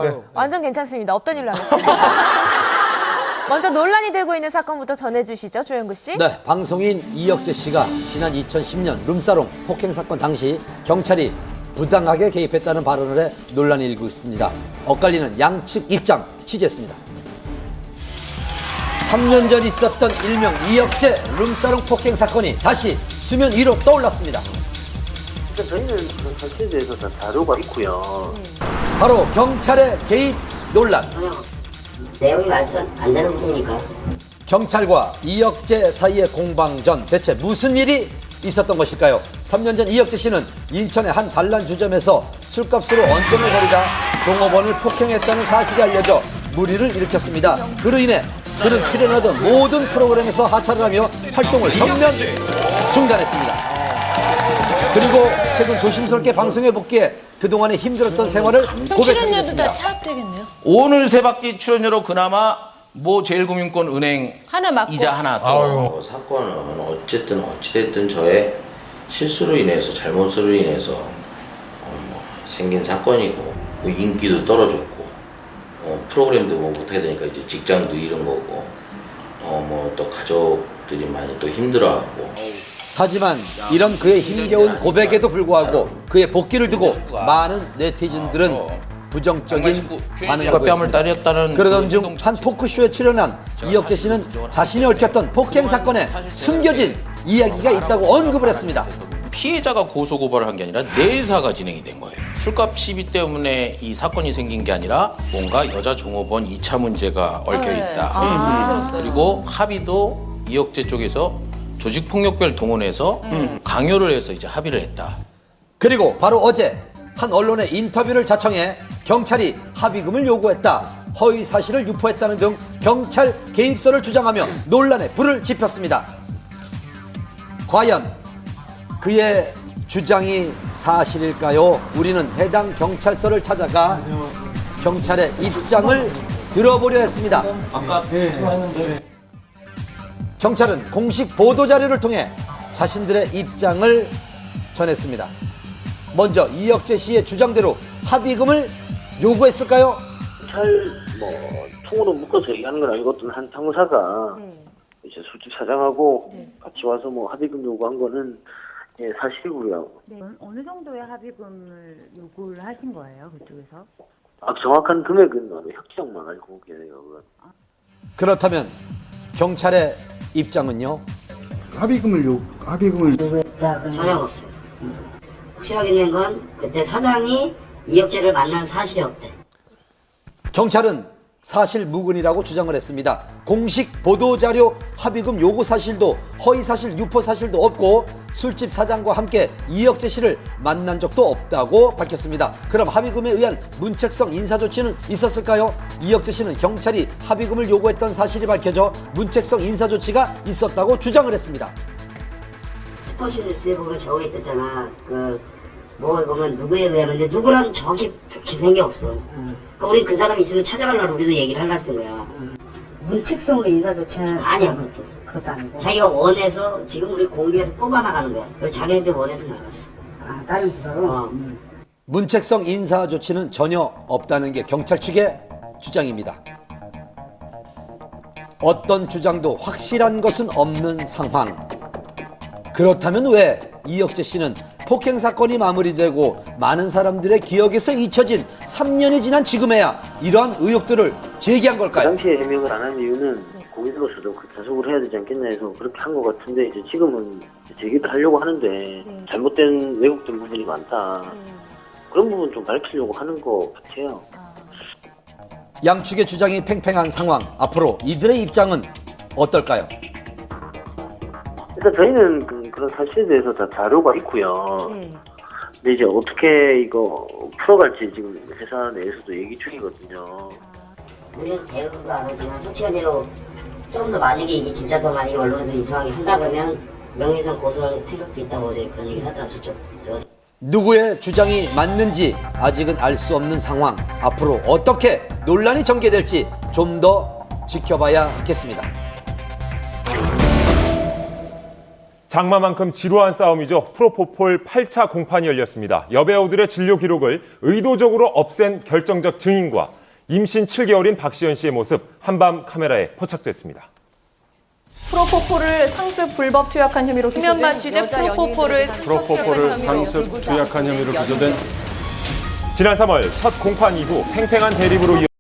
네. 완전 괜찮습니다. 없던 일로 하겠습니다. 먼저 논란이 되고 있는 사건부터 전해주시죠, 조영구 씨. 네, 방송인 이혁재 씨가 지난 2010년 룸사롱 폭행 사건 당시 경찰이 부당하게 개입했다는 발언을 해 논란이 일고 있습니다. 엇갈리는 양측 입장 취재했습니다. 3년 전 있었던 일명 이혁재 룸사롱 폭행 사건이 다시 수면 위로 떠올랐습니다. 저희는 그런 사실에 대해서 다 자료가 있고요. 바로 경찰의 개입 논란. 내용이 말도 안 되는 부분이니까. 경찰과 이혁재 사이의 공방전 대체 무슨 일이 있었던 것일까요? 3년 전 이혁재 씨는 인천의 한 단란주점에서 술값으로 언쟁을 벌이자 종업원을 폭행했다는 사실이 알려져 물의를 일으켰습니다. 그로 인해 그는 출연하던 모든 프로그램에서 하차를 하며 활동을 전면 중단했습니다. 그리고 최근 조심스럽게 방송에 복귀해 그동안의 힘들었던 생활을 출연료도 고백했습니다. 다 차압되겠네요. 오늘 세 바퀴 출연료로 그나마 뭐 제일금융권 은행 하나 맞고. 이자 하나 또. 사건은 어찌됐든 저의 실수로 인해서 잘못으로 인해서 생긴 사건이고 뭐 인기도 떨어졌고 프로그램도 뭐 못하게 되니까 이제 직장도 잃은 거고 뭐 또 가족들이 많이 또 힘들어하고. 하지만 이런 그의 힘겨운 고백에도 불구하고 그의 복귀를 두고 많은 네티즌들은 부정적인 반응을 뺨을 보였습니다. 따렸다는 그러던 중 한 토크쇼에 출연한 이혁재 씨는 자신이 얽혔던 폭행 사건에 숨겨진 이야기가 있다고 언급을 했습니다. 피해자가 고소고발을 한 게 아니라 내사가 진행이 된 거예요. 술값 시비 때문에 이 사건이 생긴 게 아니라 뭔가 여자 종업원 2차 문제가 얽혀 있다. 그리고 합의도 이혁재 쪽에서 조직폭력배를 동원해서 강요를 해서 이제 합의를 했다. 그리고 바로 어제 한 언론의 인터뷰를 자청해 경찰이 합의금을 요구했다, 허위 사실을 유포했다는 등 경찰 개입설을 주장하며 논란에 불을 지폈습니다. 과연 그의 주장이 사실일까요? 우리는 해당 경찰서를 찾아가 경찰의 입장을 들어보려 했습니다. 경찰은 공식 보도자료를 통해 자신들의 입장을 전했습니다. 먼저 이혁재 씨의 주장대로 합의금을 요구했을까요? 경찰 통으로 묶어서 얘기하는 건 아니고 어떤 한 상무사가 이제 술집 사장하고 같이 와서 합의금 요구한 거는 사실이고요. 네. 어느 정도의 합의금을 요구를 하신 거예요, 그쪽에서? 정확한 금액은 협정만 알고 계세요. 그렇다면 경찰의 입장은요? 합의금을 전혀 없어요. 확실하게 있는 건 그때 사장이 이혁재를 만난 사실이 없대. 경찰은 사실 무근이라고 주장을 했습니다. 공식 보도자료 합의금 요구 사실도 허위 사실 유포 사실도 없고 술집 사장과 함께 이혁재 씨를 만난 적도 없다고 밝혔습니다. 그럼 합의금에 의한 문책성 인사조치는 있었을까요? 이혁재 씨는 경찰이 합의금을 요구했던 사실이 밝혀져 문책성 인사조치가 있었다고 주장을 했습니다. 스포츠 뉴스에 보면 저거 있었잖아. 뭐에 보면 누구에 의하면 누구랑 정확히 밝힌 게 없어. 그러니까 우리 그 사람 있으면 찾아가려고 우리도 얘기를 하려고 했던 거야. 문책성으로 인사조치는 아니야, 그것도 아니고. 자기가 원해서 지금 우리 공개해서 뽑아나가는 거야. 그리고 자기한테 원해서 나갔어. 다른 부서로? 문책성 인사 조치는 전혀 없다는 게 경찰 측의 주장입니다. 어떤 주장도 확실한 것은 없는 상황. 그렇다면 왜 이혁재 씨는 폭행 사건이 마무리되고 많은 사람들의 기억에서 잊혀진 3년이 지난 지금에야 이러한 의혹들을 제기한 그 걸까요? 당시에 해명을 안 한 이유는 공인으로서도 단속을 해야 되지 않겠나 해서 그렇게 한 것 같은데 이제 지금은 제기를 하려고 하는데 잘못된 왜곡된 부분이 많다. 그런 부분 좀 밝히려고 하는 것 같아요. 양측의 주장이 팽팽한 상황. 앞으로 이들의 입장은 어떨까요? 일단 저희는 그런 사실에 대해서 다 자료가 있고요. 근데 이제 어떻게 이거 풀어갈지 지금 회사 내에서도 얘기 중이거든요. 우리는 대응도 안 하지만 솔직한대로 좀 더 만약에 이게 진짜 더 만약에 언론에서 이상하게 한다 그러면 명예훼손 고소할 생각도 있다고 어제 그런 얘기를 하더라고요. 저쪽. 누구의 주장이 맞는지 아직은 알 수 없는 상황. 앞으로 어떻게 논란이 전개될지 좀 더 지켜봐야겠습니다. 장마만큼 지루한 싸움이죠. 프로포폴 8차 공판이 열렸습니다. 여배우들의 진료 기록을 의도적으로 없앤 결정적 증인과 임신 7개월인 박시연 씨의 모습 한밤 카메라에 포착됐습니다. 프로포폴을 상습 불법 투약한 혐의로 김현만 기소된 취재 프로포폴을 상습 투약한 혐의로 기소된 지난 3월 첫 공판 이후 팽팽한 대립으로